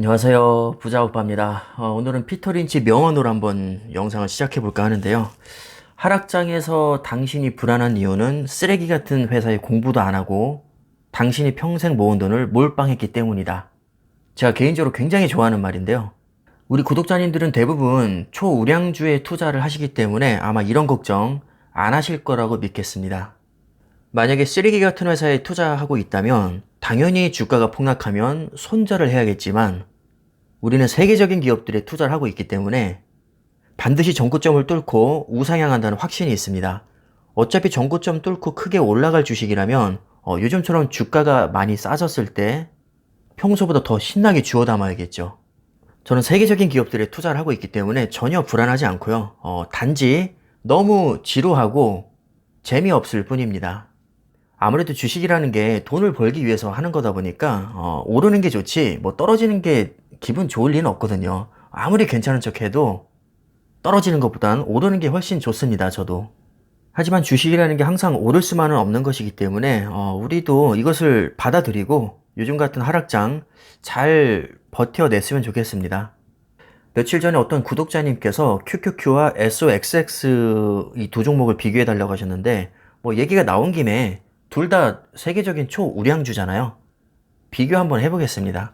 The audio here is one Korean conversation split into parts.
안녕하세요. 부자오빠입니다. 오늘은 피터 린치 명언으로 한번 영상을 시작해 볼까 하는데요. 하락장에서 당신이 불안한 이유는 쓰레기 같은 회사에 공부도 안 하고 당신이 평생 모은 돈을 몰빵했기 때문이다. 제가 개인적으로 굉장히 좋아하는 말인데요. 우리 구독자님들은 대부분 초우량주에 투자를 하시기 때문에 아마 이런 걱정 안 하실 거라고 믿겠습니다. 만약에 쓰레기 같은 회사에 투자하고 있다면 당연히 주가가 폭락하면 손절을 해야겠지만 우리는 세계적인 기업들에 투자를 하고 있기 때문에 반드시 전고점을 뚫고 우상향한다는 확신이 있습니다. 어차피 전고점 뚫고 크게 올라갈 주식이라면 요즘처럼 주가가 많이 싸졌을 때 평소보다 더 신나게 주워 담아야겠죠. 저는 세계적인 기업들에 투자를 하고 있기 때문에 전혀 불안하지 않고요. 단지 너무 지루하고 재미없을 뿐입니다. 아무래도 주식이라는 게 돈을 벌기 위해서 하는 거다 보니까 오르는 게 좋지 뭐 떨어지는 게 기분 좋을 리는 없거든요. 아무리 괜찮은 척 해도 떨어지는 것보단 오르는 게 훨씬 좋습니다. 저도. 하지만 주식이라는 게 항상 오를 수만은 없는 것이기 때문에 우리도 이것을 받아들이고 요즘 같은 하락장 잘 버텨냈으면 좋겠습니다. 며칠 전에 어떤 구독자님께서 QQQ와 SOXX 이 두 종목을 비교해 달라고 하셨는데 뭐 얘기가 나온 김에 둘 다 세계적인 초우량주잖아요. 비교 한번 해보겠습니다.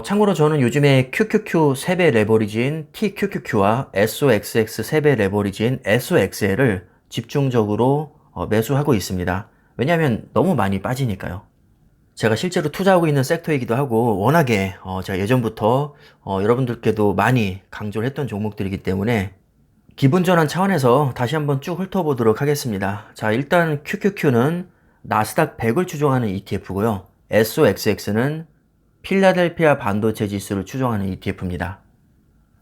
참고로 저는 요즘에 QQQ 3배 레버리지인 TQQQ와 SOXX 3배 레버리지인 SOXL을 집중적으로 매수하고 있습니다. 왜냐하면 너무 많이 빠지니까요. 제가 실제로 투자하고 있는 섹터이기도 하고 워낙에 제가 예전부터 여러분들께도 많이 강조를 했던 종목들이기 때문에 기분 전환 차원에서 다시 한번 쭉 훑어보도록 하겠습니다. 자, 일단 QQQ는 나스닥 100을 추종하는 ETF고요. SOXX는 필라델피아 반도체 지수를 추종하는 ETF입니다.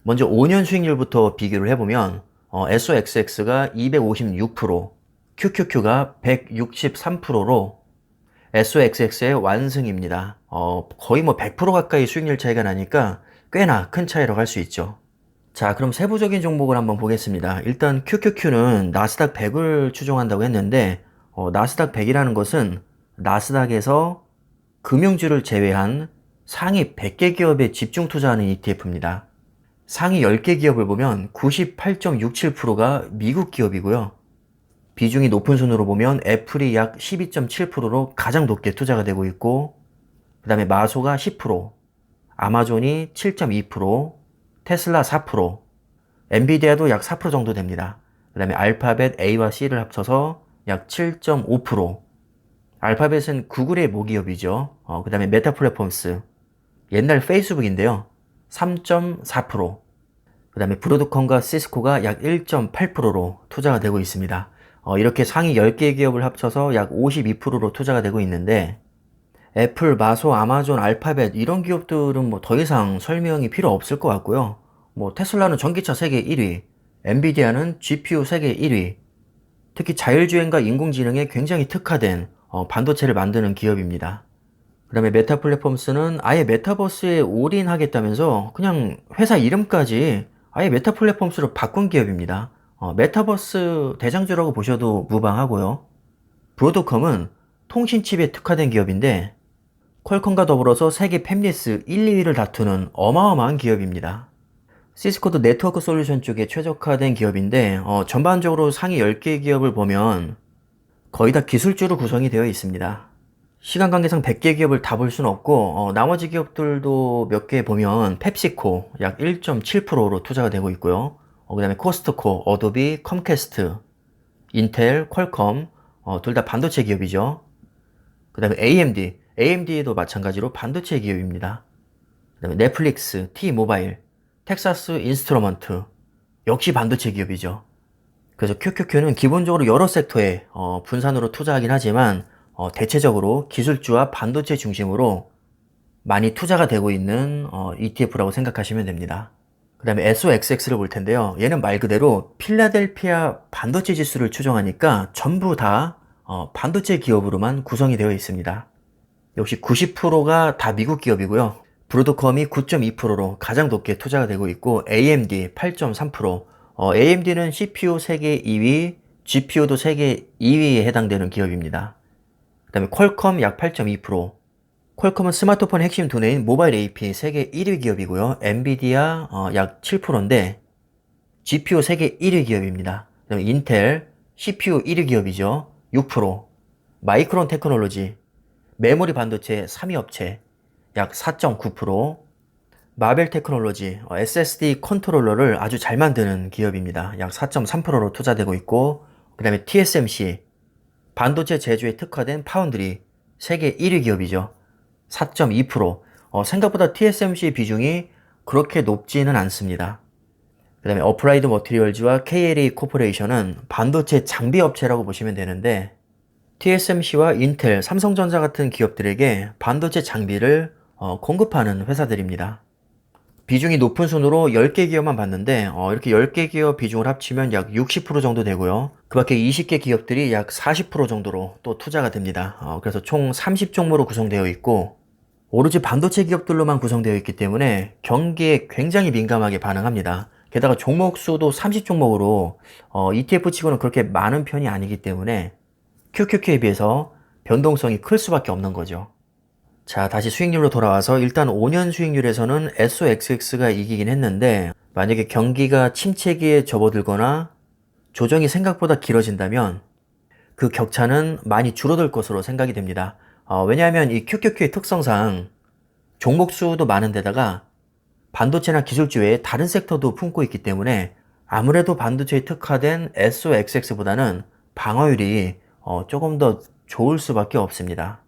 먼저 5년 수익률부터 비교를 해보면 SOXX가 256%, QQQ가 163%로 SOXX의 완승입니다. 거의 뭐 100% 가까이 수익률 차이가 나니까 꽤나 큰 차이라고 할 수 있죠. 자, 그럼 세부적인 종목을 한번 보겠습니다. 일단 QQQ는 나스닥 100을 추종한다고 했는데 나스닥 100이라는 것은 나스닥에서 금융주를 제외한 상위 100개 기업에 집중 투자하는 ETF입니다. 상위 10개 기업을 보면 98.67%가 미국 기업이고요. 비중이 높은 순으로 보면 애플이 약 12.7%로 가장 높게 투자가 되고 있고, 그 다음에 마소가 10%, 아마존이 7.2%, 테슬라 4%, 엔비디아도 약 4% 정도 됩니다. 그 다음에 알파벳 A와 C를 합쳐서 약 7.5%, 알파벳은 구글의 모기업이죠. 그 다음에 메타 플랫폼스, 옛날 페이스북인데요. 3.4%, 그 다음에 브로드컴과 시스코가 약 1.8%로 투자가 되고 있습니다. 이렇게 상위 10개 기업을 합쳐서 약 52%로 투자가 되고 있는데 애플, 마소, 아마존, 알파벳 이런 기업들은 뭐 더 이상 설명이 필요 없을 것 같고요. 뭐 테슬라는 전기차 세계 1위, 엔비디아는 GPU 세계 1위, 특히 자율주행과 인공지능에 굉장히 특화된 반도체를 만드는 기업입니다. 그 다음에 메타 플랫폼스는 아예 메타버스에 올인하겠다면서 그냥 회사 이름까지 아예 메타 플랫폼스로 바꾼 기업입니다. 메타버스 대장주라고 보셔도 무방하고요. 브로드컴은 통신칩에 특화된 기업인데 퀄컴과 더불어서 세계 팹리스 1, 2위를 다투는 어마어마한 기업입니다. 시스코도 네트워크 솔루션 쪽에 최적화된 기업인데 전반적으로 상위 10개 기업을 보면 거의 다 기술주로 구성이 되어 있습니다. 시간 관계상 100개 기업을 다 볼 수는 없고 나머지 기업들도 몇 개 보면 펩시코 약 1.7%로 투자가 되고 있고요. 그 다음에 코스트코, 어도비, 컴캐스트, 인텔, 퀄컴 둘 다 반도체 기업이죠. 그 다음에 AMD도 마찬가지로 반도체 기업입니다. 그 다음에 넷플릭스, T모바일, 텍사스 인스트루먼트 역시 반도체 기업이죠. 그래서 QQQ는 기본적으로 여러 섹터에 분산으로 투자하긴 하지만 대체적으로 기술주와 반도체 중심으로 많이 투자가 되고 있는 ETF라고 생각하시면 됩니다. 그 다음에 SOXX를 볼 텐데요. 얘는 말 그대로 필라델피아 반도체 지수를 추종하니까 전부 다 반도체 기업으로만 구성이 되어 있습니다. 역시 90%가 다 미국 기업이고요. 브로드컴이 9.2%로 가장 높게 투자가 되고 있고 AMD 8.3%, AMD는 CPU 세계 2위, GPU도 세계 2위에 해당되는 기업입니다. 그 다음에 퀄컴 약 8.2%, 퀄컴은 스마트폰 핵심 두뇌인 모바일 AP 세계 1위 기업이고요. 엔비디아 약 7%인데 GPU 세계 1위 기업입니다. 그다음에 인텔 CPU 1위 기업이죠. 6%. 마이크론 테크놀로지 메모리 반도체 3위 업체 약 4.9%. 마벨 테크놀로지 SSD 컨트롤러를 아주 잘 만드는 기업입니다. 약 4.3%로 투자되고 있고, 그 다음에 TSMC 반도체 제조에 특화된 파운드리 세계 1위 기업이죠. 4.2%. 생각보다 TSMC 비중이 그렇게 높지는 않습니다. 그 다음에 어플라이드 머티리얼즈와 KLA 코퍼레이션은 반도체 장비 업체라고 보시면 되는데, TSMC와 인텔, 삼성전자 같은 기업들에게 반도체 장비를 공급하는 회사들입니다. 비중이 높은 순으로 10개 기업만 봤는데 이렇게 10개 기업 비중을 합치면 약 60% 정도 되고요. 그 밖에 20개 기업들이 약 40% 정도로 또 투자가 됩니다. 그래서 총 30종목으로 구성되어 있고 오로지 반도체 기업들로만 구성되어 있기 때문에 경기에 굉장히 민감하게 반응합니다. 게다가 종목 수도 30종목으로 ETF 치고는 그렇게 많은 편이 아니기 때문에 QQQ에 비해서 변동성이 클 수밖에 없는 거죠. 자, 다시 수익률로 돌아와서 일단 5년 수익률에서는 SOXX가 이기긴 했는데 만약에 경기가 침체기에 접어들거나 조정이 생각보다 길어진다면 그 격차는 많이 줄어들 것으로 생각이 됩니다. 왜냐하면 이 QQQ의 특성상 종목 수도 많은 데다가 반도체나 기술주 외에 다른 섹터도 품고 있기 때문에 아무래도 반도체에 특화된 SOXX보다는 방어율이 조금 더 좋을 수밖에 없습니다.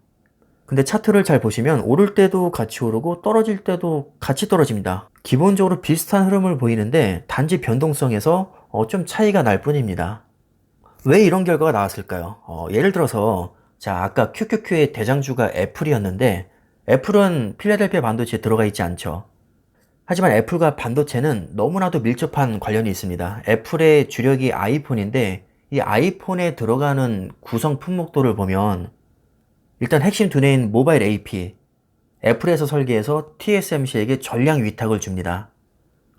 근데 차트를 잘 보시면 오를 때도 같이 오르고 떨어질 때도 같이 떨어집니다. 기본적으로 비슷한 흐름을 보이는데 단지 변동성에서 좀 차이가 날 뿐입니다. 왜 이런 결과가 나왔을까요? 예를 들어서 자, 아까 QQQ의 대장주가 애플이었는데 애플은 필라델피아 반도체에 들어가 있지 않죠. 하지만 애플과 반도체는 너무나도 밀접한 관련이 있습니다. 애플의 주력이 아이폰인데 이 아이폰에 들어가는 구성 품목도를 보면 일단 핵심 두뇌인 모바일 AP, 애플에서 설계해서 TSMC에게 전량 위탁을 줍니다.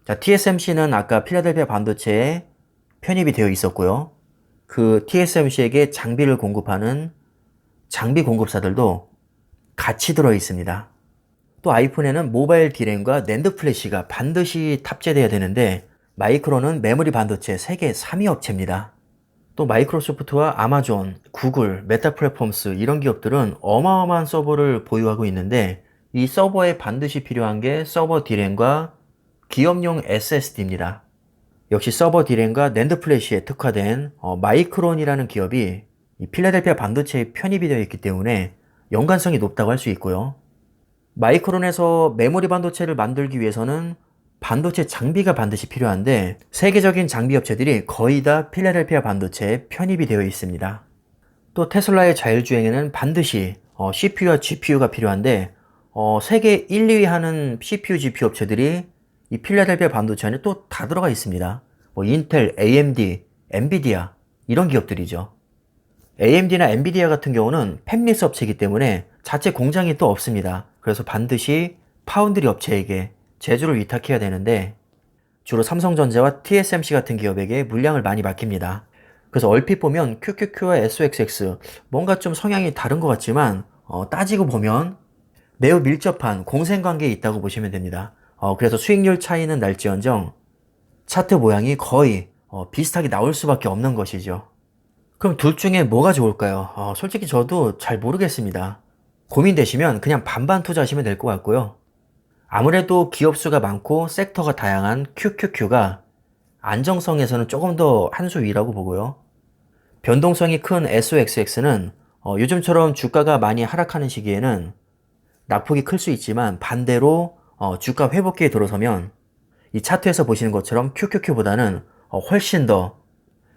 자, TSMC는 아까 필라델피아 반도체에 편입이 되어 있었고요. 그 TSMC에게 장비를 공급하는 장비 공급사들도 같이 들어 있습니다. 또 아이폰에는 모바일 D램과 낸드 플래시가 반드시 탑재되어야 되는데 마이크론은 메모리 반도체 세계 3위 업체입니다. 또 마이크로소프트와 아마존, 구글, 메타 플랫폼스 이런 기업들은 어마어마한 서버를 보유하고 있는데 이 서버에 반드시 필요한 게 서버 D램과 기업용 SSD입니다. 역시 서버 D램과 낸드 플래시에 특화된 마이크론이라는 기업이 이 필라델피아 반도체에 편입이 되어 있기 때문에 연관성이 높다고 할 수 있고요. 마이크론에서 메모리 반도체를 만들기 위해서는 반도체 장비가 반드시 필요한데 세계적인 장비 업체들이 거의 다 필라델피아 반도체에 편입이 되어 있습니다. 또 테슬라의 자율주행에는 반드시 CPU와 GPU가 필요한데 세계 1, 2위 하는 CPU, GPU 업체들이 이 필라델피아 반도체 안에 또 다 들어가 있습니다. 인텔, AMD, 엔비디아 이런 기업들이죠. AMD나 엔비디아 같은 경우는 팹리스 업체이기 때문에 자체 공장이 또 없습니다. 그래서 반드시 파운드리 업체에게 제조를 위탁해야 되는데 주로 삼성전자와 TSMC 같은 기업에게 물량을 많이 맡깁니다. 그래서 얼핏 보면 QQQ와 SOXX 뭔가 좀 성향이 다른 것 같지만 따지고 보면 매우 밀접한 공생관계에 있다고 보시면 됩니다. 그래서 수익률 차이는 날지언정 차트 모양이 거의 비슷하게 나올 수밖에 없는 것이죠. 그럼 둘 중에 뭐가 좋을까요? 솔직히 저도 잘 모르겠습니다. 고민되시면 그냥 반반 투자하시면 될 것 같고요. 아무래도 기업 수가 많고 섹터가 다양한 QQQ가 안정성에서는 조금 더 한 수 위라고 보고요. 변동성이 큰 SOXX는 요즘처럼 주가가 많이 하락하는 시기에는 낙폭이 클 수 있지만 반대로 주가 회복기에 들어서면 이 차트에서 보시는 것처럼 QQQ보다는 훨씬 더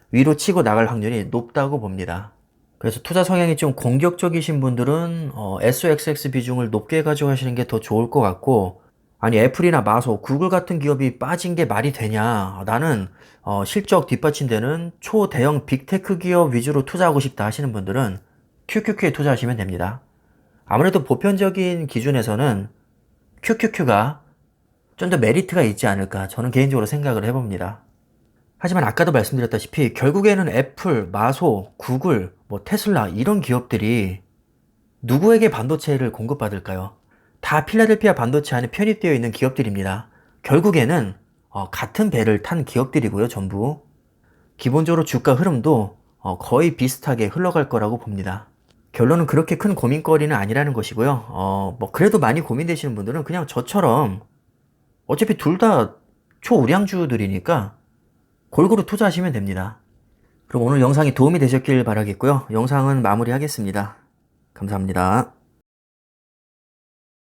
위로 치고 나갈 확률이 높다고 봅니다. 그래서 투자 성향이 좀 공격적이신 분들은 SOXX 비중을 높게 가져가시는 게 더 좋을 것 같고, 아니 애플이나 마소, 구글 같은 기업이 빠진 게 말이 되냐, 나는 실적 뒷받침되는 초대형 빅테크 기업 위주로 투자하고 싶다 하시는 분들은 QQQ에 투자하시면 됩니다. 아무래도 보편적인 기준에서는 QQQ가 좀 더 메리트가 있지 않을까 저는 개인적으로 생각을 해봅니다. 하지만 아까도 말씀드렸다시피 결국에는 애플, 마소, 구글, 테슬라 이런 기업들이 누구에게 반도체를 공급받을까요? 다 필라델피아 반도체 안에 편입되어 있는 기업들입니다. 결국에는 같은 배를 탄 기업들이고요, 전부. 기본적으로 주가 흐름도 거의 비슷하게 흘러갈 거라고 봅니다. 결론은 그렇게 큰 고민거리는 아니라는 것이고요. 뭐 그래도 많이 고민되시는 분들은 그냥 저처럼 어차피 둘 다 초우량주들이니까 골고루 투자하시면 됩니다. 그럼 오늘 영상이 도움이 되셨길 바라겠고요. 영상은 마무리하겠습니다. 감사합니다.